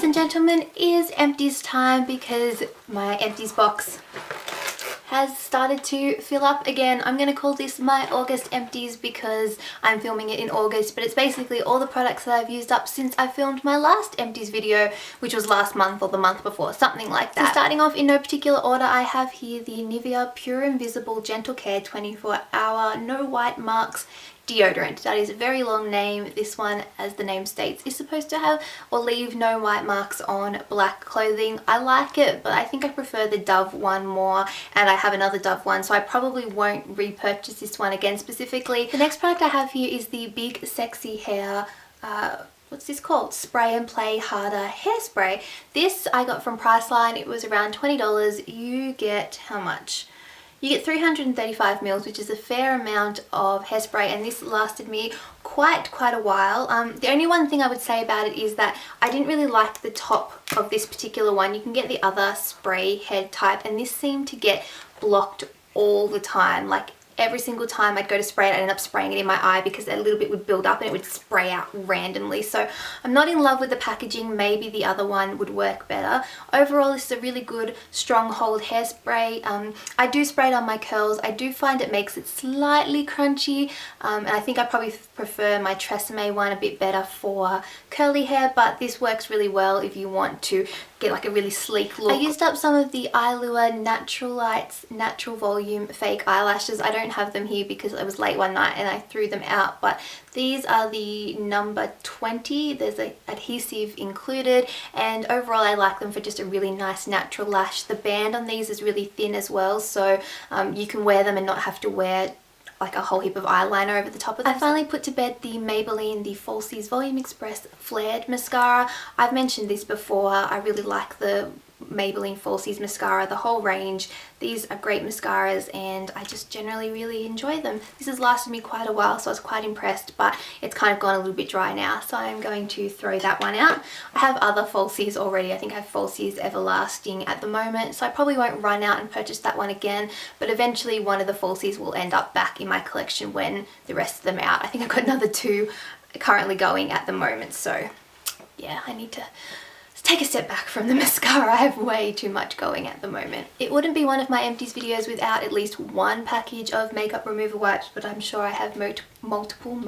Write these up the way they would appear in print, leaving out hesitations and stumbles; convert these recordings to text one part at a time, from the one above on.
Ladies and gentlemen, it is Empties time because my Empties box has started to fill up again. I'm going to call this my August Empties because I'm filming it in August, but it's basically all the products that I've used up since I filmed my last Empties video, which was last month or the month before, something like that. So starting off in no particular order, I have here the Nivea Pure Invisible Gentle Care 24-hour No White Marks deodorant. That is a very long name. This one, as the name states, is supposed to have or leave no white marks on black clothing. I like it, but I think I prefer the Dove one more, and I have another Dove one, so I probably won't repurchase this one again specifically. The next product I have here is the Big Sexy Hair what's this called? Spray and Play Harder Hairspray. This I got from Priceline. It was around $20. You get how much? You get 335 mils, which is a fair amount of hairspray, and this lasted me quite a while. The only one thing I would say about it is that I didn't really like the top of this particular one. You can get the other spray head type, and this seemed to get blocked all the time. Like every single time I'd go to spray it, I'd end up spraying it in my eye because a little bit would build up and it would spray out randomly. So I'm not in love with the packaging. Maybe the other one would work better. Overall, this is a really good stronghold hairspray. I do spray it on my curls. I do find it makes it slightly crunchy, and I think I probably prefer my Tresemme one a bit better for curly hair, but this works really well if you want to get like a really sleek look. I used up some of the Eyelure Natural Lights Natural Volume fake eyelashes. I don't have them here because it was late one night and I threw them out, but these are the number 20. There's an adhesive included, and overall I like them for just a really nice natural lash. The band on these is really thin as well, so you can wear them and not have to wear like a whole heap of eyeliner over the top of them. I finally put to bed the Maybelline The Falsies Volume Express Flared Mascara. I've mentioned this before. I really like the Maybelline Falsies mascara, the whole range. These are great mascaras and I just generally really enjoy them. This has lasted me quite a while, so I was quite impressed, but it's kind of gone a little bit dry now, so I'm going to throw that one out. I have other Falsies already. I think I have Falsies Everlasting at the moment, so I probably won't run out and purchase that one again, but eventually one of the Falsies will end up back in my collection when the rest of them are out. I think I've got another 2 currently going at the moment, so yeah, I need to take a step back from the mascara. I have way too much going at the moment. It wouldn't be one of my Empties videos without at least one package of makeup remover wipes, but I'm sure I have multiple.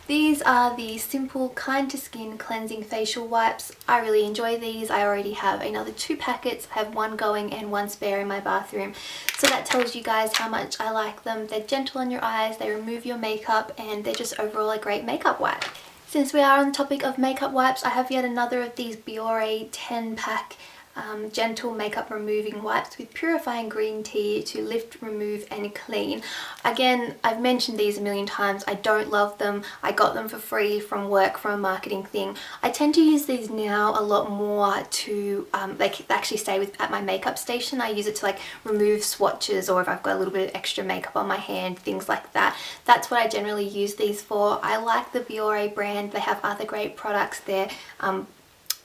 These are the Simple Kind to Skin Cleansing Facial Wipes. I really enjoy these. I already have another 2 packets. I have one going and one spare in my bathroom. So that tells you guys how much I like them. They're gentle on your eyes, they remove your makeup, and they're just overall a great makeup wipe. Since we are on the topic of makeup wipes, I have yet another of these Biore 10-pack gentle makeup removing wipes with purifying green tea to lift, remove and clean. Again, I've mentioned these a million times. I don't love them. I got them for free from work, from a marketing thing. I tend to use these now a lot more to they actually stay at my makeup station. I use it to like remove swatches, or if I've got a little bit of extra makeup on my hand, things like that. That's what I generally use these for. I like the Biore brand. They have other great products there.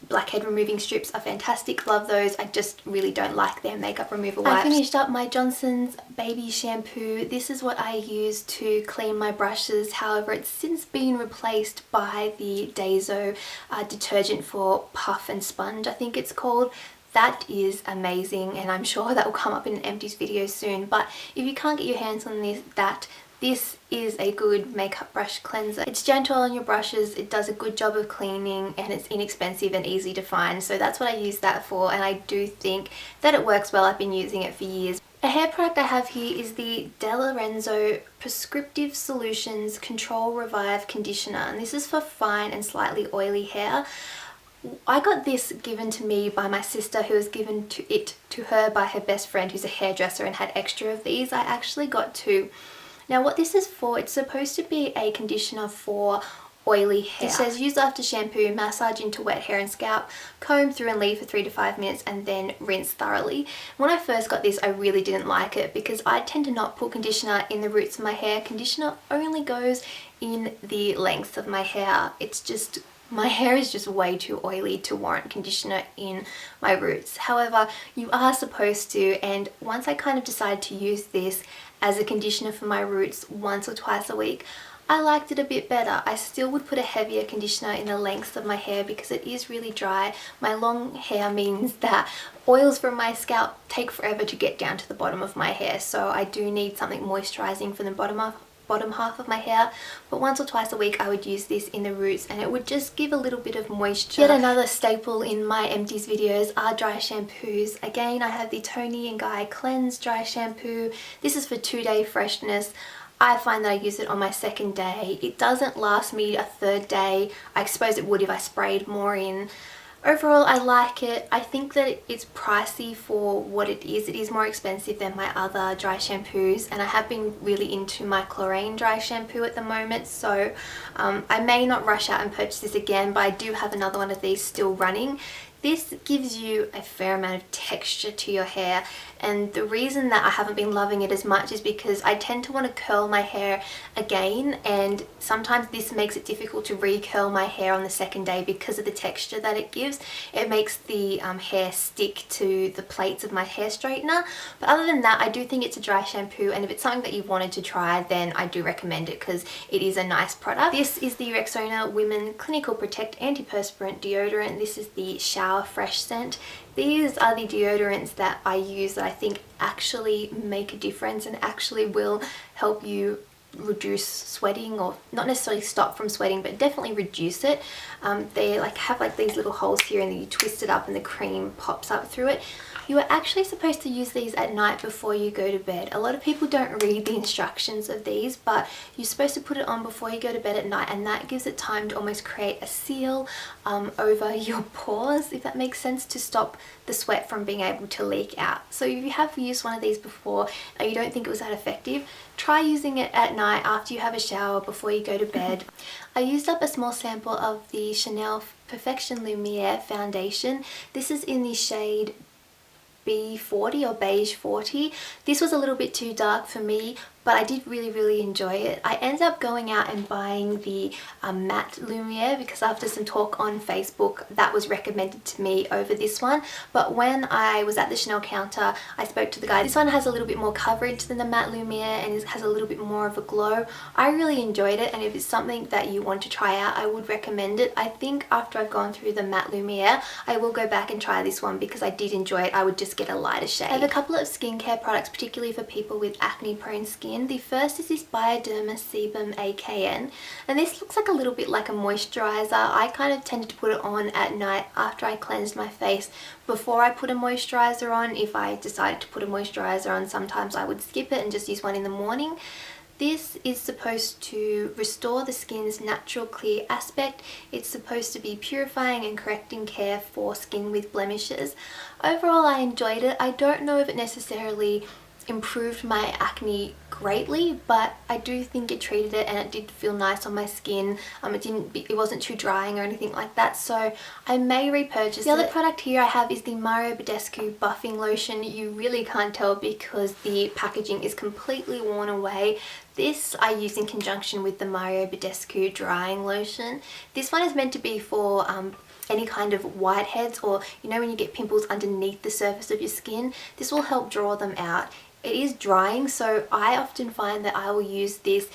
Blackhead removing strips are fantastic, love those. I just really don't like their makeup remover wipes. I finished up my Johnson's baby shampoo. This is what I use to clean my brushes. However, it's since been replaced by the Daiso detergent for puff and sponge, I think it's called. That is amazing, and I'm sure that will come up in an Empties video soon. But if you can't get your hands on this is a good makeup brush cleanser. It's gentle on your brushes, it does a good job of cleaning, and it's inexpensive and easy to find. So that's what I use that for, and I do think that it works well. I've been using it for years. A hair product I have here is the De Lorenzo Prescriptive Solutions Control Revive Conditioner, and this is for fine and slightly oily hair. I got this given to me by my sister, who was given to her by her best friend who's a hairdresser and had extra of these. I actually got 2. Now what this is for, it's supposed to be a conditioner for oily hair. It says use after shampoo, massage into wet hair and scalp, comb through and leave for 3 to 5 minutes and then rinse thoroughly. When I first got this, I really didn't like it because I tend to not put conditioner in the roots of my hair. Conditioner only goes in the length of my hair. It's just, my hair is just way too oily to warrant conditioner in my roots. However, you are supposed to, and once I kind of decided to use this as a conditioner for my roots once or twice a week, I liked it a bit better. I still would put a heavier conditioner in the lengths of my hair because it is really dry. My long hair means that oils from my scalp take forever to get down to the bottom of my hair, so I do need something moisturizing for the bottom half of my hair. But once or twice a week I would use this in the roots and it would just give a little bit of moisture. Yet another staple in my Empties videos are dry shampoos. Again, I have the Toni & Guy Cleanse dry shampoo. This is for 2-day freshness. I find that I use it on my second day. It doesn't last me a third day. I suppose it would if I sprayed more in. Overall, I like it. I think that it's pricey for what it is. It is more expensive than my other dry shampoos, and I have been really into my Chlorine dry shampoo at the moment, so I may not rush out and purchase this again, but I do have another one of these still running. This gives you a fair amount of texture to your hair, and the reason that I haven't been loving it as much is because I tend to want to curl my hair again, and sometimes this makes it difficult to re-curl my hair on the second day because of the texture that it gives. It makes the hair stick to the plates of my hair straightener. But other than that, I do think it's a dry shampoo, and if it's something that you wanted to try, then I do recommend it because it is a nice product. This is the Rexona Women Clinical Protect Antiperspirant Deodorant. This is the Shower Fresh scent. These are the deodorants that I use that I think actually make a difference and actually will help you reduce sweating, or not necessarily stop from sweating, but definitely reduce it. They have these little holes here, and then you twist it up and the cream pops up through it. You are actually supposed to use these at night before you go to bed. A lot of people don't read the instructions of these, but you're supposed to put it on before you go to bed at night, and that gives it time to almost create a seal over your pores, if that makes sense, to stop the sweat from being able to leak out. So if you have used one of these before and you don't think it was that effective, try using it at night after you have a shower before you go to bed. I used up a small sample of the Chanel Perfection Lumiere foundation. This is in the shade B40 or beige 40. This was a little bit too dark for me, but I did really enjoy it. I ended up going out and buying the matte Lumiere because after some talk on Facebook, that was recommended to me over this one. But when I was at the Chanel counter, I spoke to the guy. This one has a little bit more coverage than the matte Lumiere, and it has a little bit more of a glow. I really enjoyed it, and if it's something that you want to try out, I would recommend it. I think after I've gone through the matte Lumiere, I will go back and try this one because I did enjoy it. I would just get a lighter shade. I have a couple of skincare products, particularly for people with acne prone skin. The first is this Bioderma Sebum AKN, and this looks like a little bit like a moisturizer. I kind of tended to put it on at night after I cleansed my face before I put a moisturizer on. If I decided to put a moisturizer on, sometimes I would skip it and just use one in the morning. This is supposed to restore the skin's natural clear aspect. It's supposed to be purifying and correcting care for skin with blemishes. Overall, I enjoyed it. I don't know if it necessarily improved my acne greatly, but I do think it treated it and it did feel nice on my skin. It wasn't too drying or anything like that, so I may repurchase it. The other product here I have is the Mario Badescu buffing lotion. You really can't tell because the packaging is completely worn away. This I use in conjunction with the Mario Badescu drying lotion. This one is meant to be for any kind of whiteheads, or you know when you get pimples underneath the surface of your skin. This will help draw them out. It is drying, so I often find that I will use this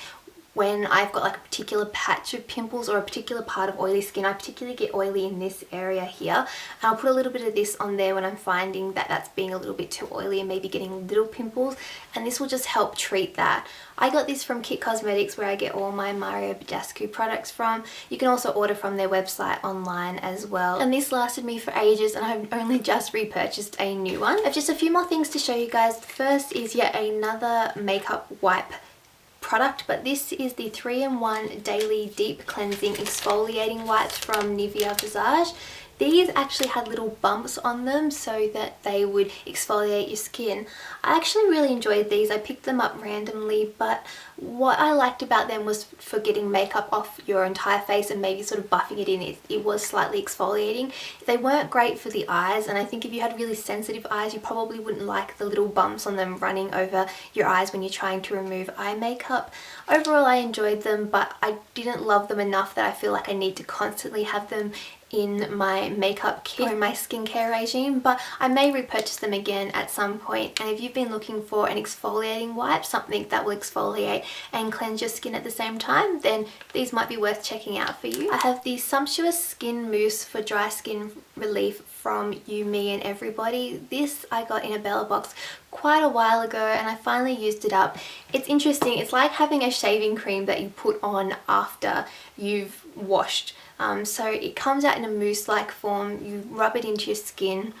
when I've got like a particular patch of pimples or a particular part of oily skin. I particularly get oily in this area here, and I'll put a little bit of this on there when I'm finding that that's being a little bit too oily and maybe getting little pimples, and this will just help treat that. I got this from Kit Cosmetics, where I get all my Mario Badescu products from. You can also order from their website online as well. And this lasted me for ages, and I've only just repurchased a new one. I have just a few more things to show you guys. The first is yet another makeup wipe product, but this is the 3-in-1 Daily Deep Cleansing Exfoliating Wipes from Nivea Visage. These actually had little bumps on them so that they would exfoliate your skin. I actually really enjoyed these. I picked them up randomly, but what I liked about them was for getting makeup off your entire face and maybe sort of buffing it in. It was slightly exfoliating. They weren't great for the eyes, and I think if you had really sensitive eyes, you probably wouldn't like the little bumps on them running over your eyes when you're trying to remove eye makeup. Overall, I enjoyed them, but I didn't love them enough that I feel like I need to constantly have them in my makeup kit or in my skincare regime, but I may repurchase them again at some point. And if you've been looking for an exfoliating wipe, something that will exfoliate and cleanse your skin at the same time, then these might be worth checking out for you. I have the Sumptuous Skin Mousse for dry skin relief from You, Me and Everybody. This I got in a Bella box quite a while ago and I finally used it up. It's interesting, it's like having a shaving cream that you put on after you've washed. So it comes out in a mousse-like form, you rub it into your skin.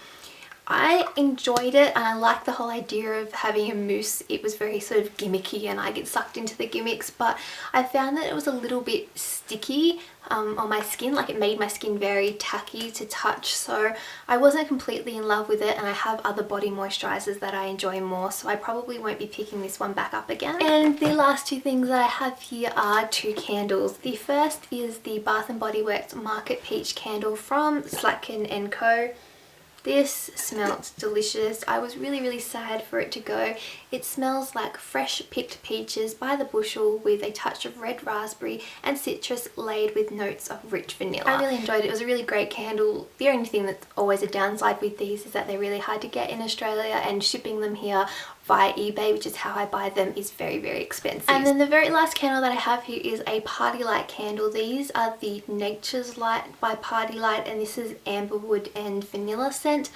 I enjoyed it and I like the whole idea of having a mousse. It was very sort of gimmicky and I get sucked into the gimmicks, but I found that it was a little bit sticky on my skin, like it made my skin very tacky to touch, so I wasn't completely in love with it, and I have other body moisturizers that I enjoy more, so I probably won't be picking this one back up again. And the last two things that I have here are two candles. The first is the Bath & Body Works Market Peach candle from Slatkin & Co. This smelled delicious. I was really sad for it to go. It smells like fresh picked peaches by the bushel with a touch of red raspberry and citrus laid with notes of rich vanilla. I really enjoyed it. It was a really great candle. The only thing that's always a downside with these is that they're really hard to get in Australia, and shipping them here via eBay, which is how I buy them, is very expensive. And then the very last candle that I have here is a Party Light candle. These are the Nature's Light by Party Light, and this is amberwood and vanilla scent.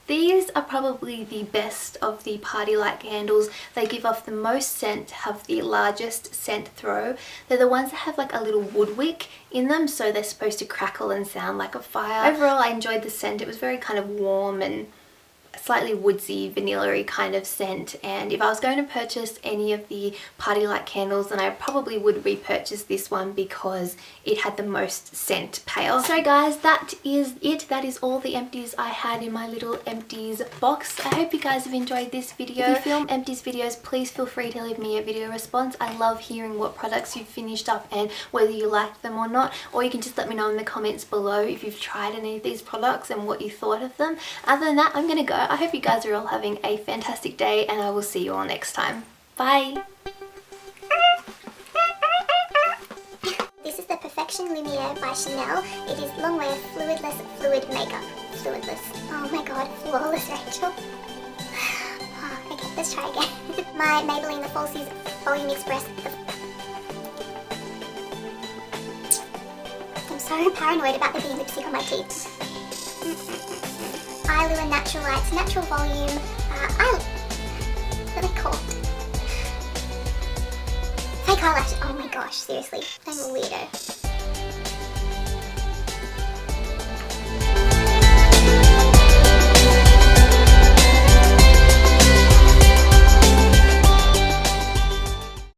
These are probably the best of the Party Light candles. They give off the most scent, have the largest scent throw. They're the ones that have like a little wood wick in them, so they're supposed to crackle and sound like a fire. Overall, I enjoyed the scent. It was very kind of warm and slightly woodsy, vanilla-y kind of scent, and if I was going to purchase any of the Party Light candles, then I probably would repurchase this one because it had the most scent payoff. So guys, that is it. That is all the empties I had in my little empties box. I hope you guys have enjoyed this video. If you film empties videos, please feel free to leave me a video response. I love hearing what products you've finished up and whether you liked them or not, or you can just let me know in the comments below if you've tried any of these products and what you thought of them. Other than that, I'm gonna go. I hope you guys are all having a fantastic day, and I will see you all next time. Bye! This is the Perfection Lumiere by Chanel. It is long wear fluidless fluid makeup. Fluidless. Oh my god, flawless, Rachel. Okay, let's try again. My Maybelline The Falsies Volume Express. I'm so paranoid about there being lipstick on my teeth. Eyelure Natural Lights Natural Volume really cool. Fake eyelash. Oh my gosh, seriously, I'm a weirdo.